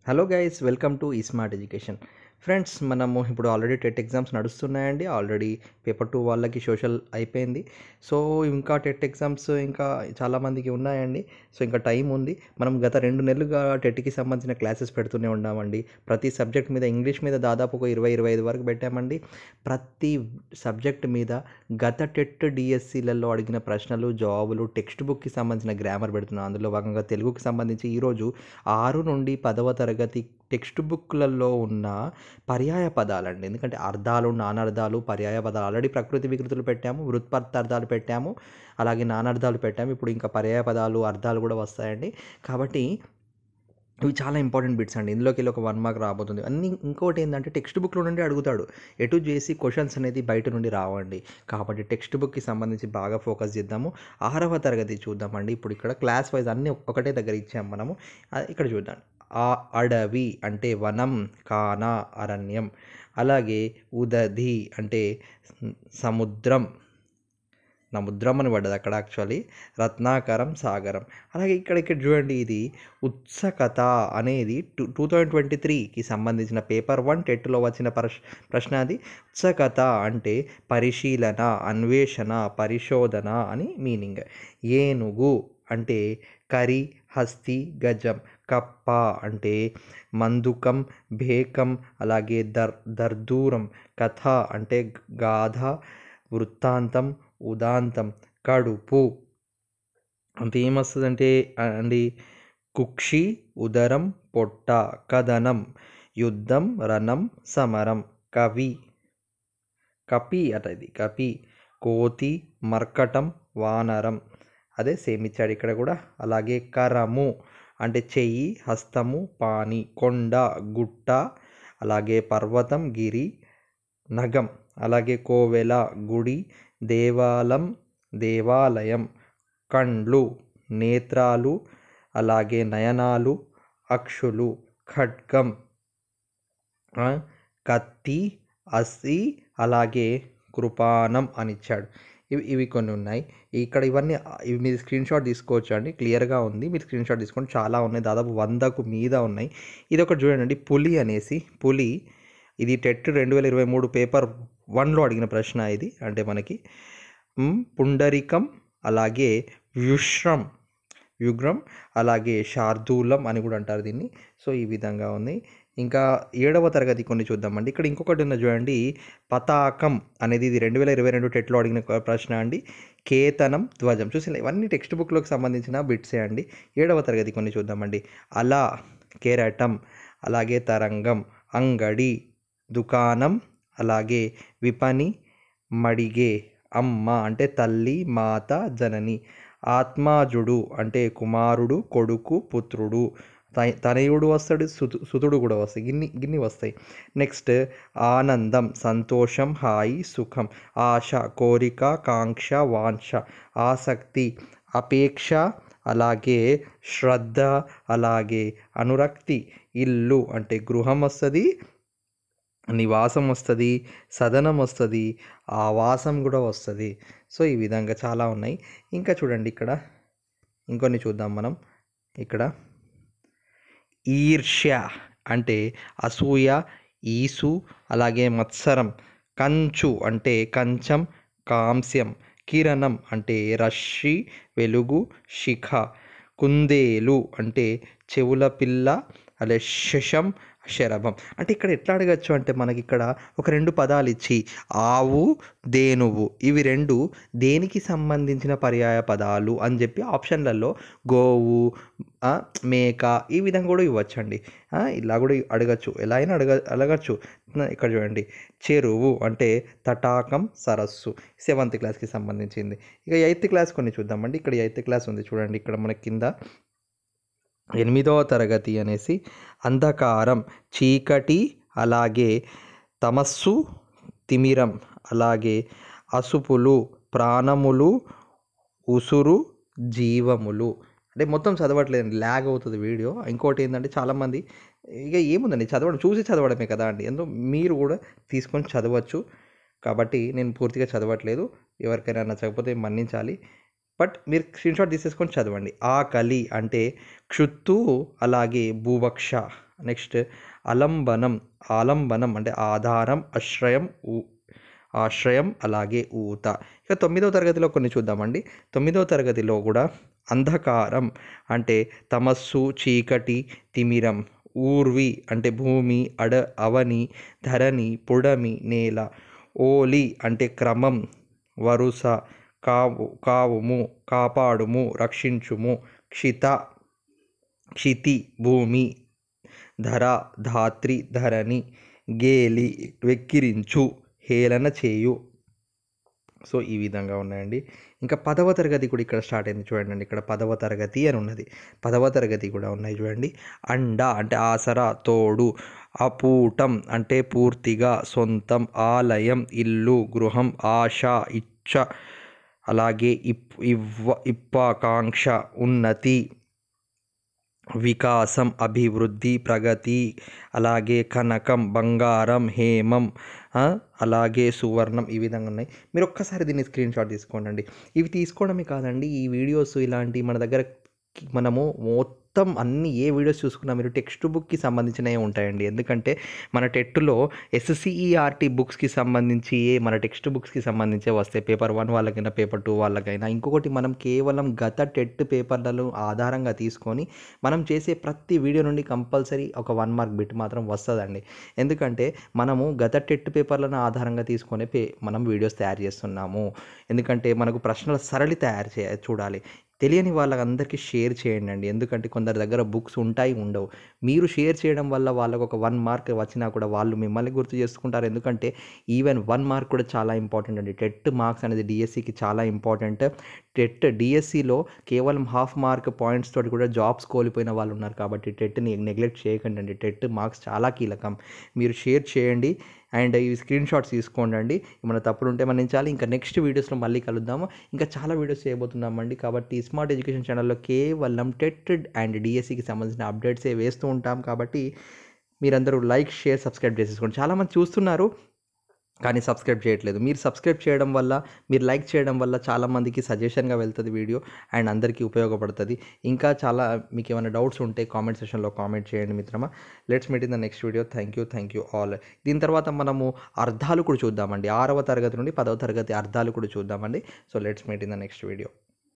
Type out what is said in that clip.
Hello guys, welcome to ఈ smart education. Friends, మనము ఇప్పుడు ఆల్రెడీ టెట్ ఎగ్జామ్స్ నడుస్తున్నాయండి. ఆల్రెడీ పేపర్ 2 వాళ్ళకి సోషల్ అయిపోయింది. సో ఇంకా టెట్ ఎగ్జామ్స్ ఇంకా చాలామందికి ఉన్నాయండి. సో ఇంకా టైం ఉంది. మనం గత 2 నెలలుగా టెట్కి సంబంధించిన క్లాసెస్ పెడుతూనే ఉన్నామండి. ప్రతి సబ్జెక్ట్ మీద, ఇంగ్లీష్ మీద దాదాపు ఒక 20-25 వరకు పెట్టామండి. ప్రతి సబ్జెక్ట్ మీద గత టెట్ డిఎస్సీలలో అడిగిన ప్రశ్నలు, జవాబులు, టెక్స్ట్ బుక్కి సంబంధించిన గ్రామర్ పెడుతున్నాం. అందులో భాగంగా తెలుగుకి సంబంధించి ఈరోజు 6 నుండి 10వ తరగతి టెక్స్ట్ బుక్లలో ఉన్న పర్యాయ పదాలండి. ఎందుకంటే అర్థాలు, నానార్థాలు, పర్యాయ పదాలు ఆల్రెడీ ప్రకృతి వికృతులు పెట్టాము, వృత్పర్థార్థాలు పెట్టాము, అలాగే నానార్థాలు పెట్టాము. ఇప్పుడు ఇంకా పర్యాయ పదాలు, అర్థాలు కూడా వస్తాయండి. కాబట్టి ఇవి చాలా ఇంపార్టెంట్ బిట్స్ అండి. ఇందులోకి వెళ్ళి ఒక 1 మార్క్ రాబోతుంది. ఇంకోటి ఏంటంటే టెక్స్ట్ బుక్లో నుండి అడుగుతాడు. ఎటు చేసి క్వశ్చన్స్ అనేది బయట నుండి రావండి. కాబట్టి టెక్స్ట్ బుక్కి సంబంధించి బాగా ఫోకస్ చేద్దాము. 6వ తరగతి చూద్దామండి. ఇప్పుడు ఇక్కడ క్లాస్ వైజ్ అన్నీ ఒకటే దగ్గర ఇచ్చాము మనము. ఇక్కడ చూద్దాం. అడవి అంటే వనం, కాన అరణ్యం. అలాగే ఉదధి అంటే సముద్రం అని పడ్డది అక్కడ యాక్చువల్లీ. రత్నాకరం సాగరం. అలాగే ఇక్కడ చూడండి, ఇది ఉత్సుకత అనేది 2023కి సంబంధించిన పేపర్ 1 టెట్లో వచ్చిన ప్రశ్న. అది ఉత్సుకత అంటే పరిశీలన, అన్వేషణ, పరిశోధన అని మీనింగ్. ఏనుగు అంటే కరి, హస్తి, గజం. కప్ప అంటే మందుకం, భేకం, అలాగే దర్దూరం. కథ అంటే గాథ, వృత్తాంతం, ఉదాంతం. కడుపు అంటే ఏమొస్తుందంటే అండి, కుక్షి, ఉదరం, పొట్ట. కథనం యుద్ధం, రణం, సమరం. కపి అట ఇది కపి. కోతి, మర్కటం, వానరం. అదే సేమ్ ఇచ్చాడు ఇక్కడ కూడా. అలాగే కరము అంటే చెయ్యి, హస్తము, పాని. కొండ, గుట్ట, అలాగే పర్వతం, గిరి, నగం. అలాగే కోవెల, గుడి. దేవాలయం. కండ్లు, నేత్రాలు, అలాగే నయనాలు, అక్షులు. ఖడ్గం, కత్తి, అసి, అలాగే కృపానం అని ఇచ్చాడు. ఇవి కొన్ని ఉన్నాయి ఇక్కడ. ఇవి మీరు స్క్రీన్ షాట్ తీసుకోవచ్చు అండి. క్లియర్గా ఉంది, మీరు స్క్రీన్ షాట్ తీసుకోండి. చాలా ఉన్నాయి, దాదాపు 100కు మీద ఉన్నాయి. ఇది ఒకటి చూడండి, పులి అనేసి. పులి ఇది టెట్ 2023 పేపర్ 1లో అడిగిన ప్రశ్న ఇది. అంటే మనకి పుండరికం, అలాగే వ్యుగ్రం, అలాగే శార్దూలం అని కూడా అంటారు దీన్ని. సో ఈ విధంగా ఉంది. ఇంకా 7వ తరగతి కొన్ని చూద్దామండి. ఇక్కడ ఇంకొకటి ఉన్న చూడండి, పతాకం అనేది ఇది 2022 టెట్లో అడిగిన ప్రశ్న అండి. కేతనం, ధ్వజం. చూసిన ఇవన్నీ టెక్స్ట్ బుక్లోకి సంబంధించిన బిట్సే అండి. 7వ తరగతి కొన్ని చూద్దామండి. అలా, కెరటం, అలాగే తరంగం. అంగడి, దుకాణం, అలాగే విపణి, మడిగే. అమ్మ అంటే తల్లి, మాత, జనని. ఆత్మాజుడు అంటే కుమారుడు, కొడుకు, పుత్రుడు. తనయుడు వస్తాడు, సుతుడు కూడా వస్తాయి. గిన్ని వస్తాయి. నెక్స్ట్ ఆనందం, సంతోషం, హాయి, సుఖం. ఆశ, కోరిక, కాంక్ష, వాంఛ. ఆసక్తి, అపేక్ష, అలాగే శ్రద్ధ, అలాగే అనురక్తి. ఇల్లు అంటే గృహం వస్తుంది, నివాసం వస్తుంది, సదనం వస్తుంది, ఆవాసం కూడా వస్తుంది. సో ఈ విధంగా చాలా ఉన్నాయి. ఇంకా చూడండి, ఇక్కడ ఇంకొన్ని చూద్దాం మనం. ఇక్కడ ఈర్ష్య అంటే అసూయ, ఈసు, అలాగే మత్సరం. కంచు అంటే కంచం, కాంస్యం. కిరణం అంటే రశ్మి, వెలుగు, శిఖ. కుందేలు అంటే చెవుల పిల్ల, అలాగే శశం, శరభం. అంటే ఇక్కడ ఎట్లా అడగచ్చు అంటే మనకి ఇక్కడ ఒక 2 పదాలు ఇచ్చి ఆవు, దేనువు, ఇవి 2 దేనికి సంబంధించిన పర్యాయ పదాలు అని చెప్పి ఆప్షన్లలో గోవు, మేక, ఈ విధంగా కూడా ఇవ్వచ్చండి. ఇలా కూడా అడగచ్చు, ఎలా అయినా అడగచ్చు. ఇక్కడ చూడండి, చెరువు అంటే తటాకం, సరస్సు. 7th క్లాస్కి సంబంధించింది. ఇక 8th క్లాస్ కొన్ని చూద్దామండి. ఇక్కడ 8th క్లాస్ ఉంది చూడండి. ఇక్కడ మన కింద 8వ తరగతి అనేసి అంధకారం, చీకటి, అలాగే తమస్సు, తిమిరం, అలాగే అసుపులు, ప్రాణములు, ఉసురు, జీవములు. అంటే మొత్తం చదవట్లేదండి, ల్యాగ్ అవుతుంది వీడియో. ఇంకోటి ఏంటంటే చాలామంది ఇక ఏముందండి, చూసి చదవడమే కదా అండి. ఎందుకు మీరు కూడా తీసుకొని చదవచ్చు. కాబట్టి నేను పూర్తిగా చదవట్లేదు, ఎవరికైనా నచ్చకపోతే మన్నించాలి. బట్ మీరు స్క్రీన్ షాట్ తీసేసుకొని చదవండి. ఆకలి అంటే క్షుత్తు, అలాగే భూభక్ష, నెక్స్ట్ ఆలంబనం అంటే ఆధారం, ఆశ్రయం అలాగే ఊత. ఇక 9వ తరగతిలో కొన్ని చూద్దామండి. 9వ తరగతిలో కూడా అంధకారం అంటే తమస్సు, చీకటి, తిమిరం. ఊర్వి అంటే భూమి, అవని, ధరణి, పుడమి, నేల. ఓలి అంటే క్రమం, వరుస, కావుము, కాపాడుము, రక్షించుము. క్షితి భూమి, ధర, ధాత్రి, ధరణి. గేలి వెక్కిరించు, హేళన చేయు. సో ఈ విధంగా ఉన్నాయండి. ఇంకా 10వ తరగతి కూడా ఇక్కడ స్టార్ట్ అయింది చూడండి. ఇక్కడ 10వ తరగతి అని ఉన్నది. 10వ తరగతి కూడా ఉన్నాయి చూడండి. అండ అంటే ఆసరా, తోడు. అపూటం అంటే పూర్తిగా, సొంతం. ఆలయం ఇల్లు, గృహం. ఆశ ఇచ్చ అలాగే ఇప్పాకాంక్ష ఉన్నతి, వికాసం, అభివృద్ధి, ప్రగతి. అలాగే కనకం బంగారం, హేమం అలాగే సువర్ణం. ఈ విధంగా ఉన్నాయి. మీరు ఒక్కసారి దీన్ని స్క్రీన్ షాట్ తీసుకోండి. ఇవి తీసుకోవడమే కాదండి, ఈ వీడియోస్ ఇలాంటి మన దగ్గర మనము మొత్తం అన్ని ఏ వీడియోస్ చూసుకున్నా మీరు టెక్స్ట్ బుక్కి సంబంధించినవి ఉంటాయండి. ఎందుకంటే మన టెట్లో SCERT బుక్స్కి సంబంధించి మన టెక్స్ట్ బుక్స్కి సంబంధించే వస్తాయి. పేపర్ 1 వాళ్ళకైనా పేపర్ 2 వాళ్ళకైనా. ఇంకొకటి మనం కేవలం గత టెట్ పేపర్లను ఆధారంగా తీసుకొని మనం చేసే ప్రతి వీడియో నుండి కంపల్సరీ ఒక 1 మార్క్ బిట్ మాత్రం వస్తుందండి. ఎందుకంటే మనము గత టెట్ పేపర్లను ఆధారంగా తీసుకొని మనం వీడియోస్ తయారు చేస్తున్నాము. ఎందుకంటే మనకు ప్రశ్నల సరళి చూడాలి. తెలియని వాళ్ళందరికీ షేర్ చేయండి. ఎందుకంటే కొందరి దగ్గర బుక్స్ ఉంటాయి, ఉండవు. మీరు షేర్ చేయడం వల్ల వాళ్ళకు ఒక 1 మార్క్ వచ్చినా కూడా వాళ్ళు మిమ్మల్ని గుర్తు చేసుకుంటారు. ఎందుకంటే ఈవెన్ 1 మార్క్ కూడా చాలా ఇంపార్టెంట్ అండి. టెట్ మార్క్స్ అనేది డిఎస్సికి చాలా ఇంపార్టెంట్. డిఎస్సిలో కేవలం హాఫ్ మార్క్ పాయింట్స్ తోటి కూడా జాబ్స్ కోల్పోయిన వాళ్ళు ఉన్నారు. కాబట్టి టెట్ని నెగ్లెక్ట్ చేయకండి అండి. టెట్ మార్క్స్ చాలా కీలకం. మీరు షేర్ చేయండి అండ్ ఈ స్క్రీన్ షాట్స్ తీసుకోండి. ఏమైనా తప్పులు ఉంటే మన్నించాలి. ఇంకా నెక్స్ట్ వీడియోస్లో మళ్ళీ కలుద్దాము. ఇంకా చాలా వీడియోస్ చేయబోతున్నామండి. కాబట్టి స్మార్ట్ ఎడ్యుకేషన్ ఛానల్లో కేవలం టెట్ అండ్ డిఎస్సికి సంబంధించిన అప్డేట్సే వేస్తూ ఉంటాం. కాబట్టి మీరందరూ లైక్, షేర్, సబ్స్క్రైబ్ చేసేసుకోండి. చాలామంది చూస్తున్నారు కానీ సబ్స్క్రైబ్ చేయట్లేదు. మీరు సబ్స్క్రైబ్ చేయడం వల్ల, మీరు లైక్ చేయడం వల్ల చాలామందికి సజెషన్గా వెళ్తుంది వీడియో అండ్ అందరికీ ఉపయోగపడుతుంది. ఇంకా చాలా మీకు ఏమైనా డౌట్స్ ఉంటే కామెంట్ సెక్షన్లో కామెంట్ చేయండి మిత్రమా. Let's meet in the next video. Thank you all. దీని తర్వాత మనము అర్థాలు కూడా చూద్దామండి. 6వ తరగతి నుండి 10వ తరగతి అర్థాలు కూడా చూద్దామండి. So let's meet in the next video.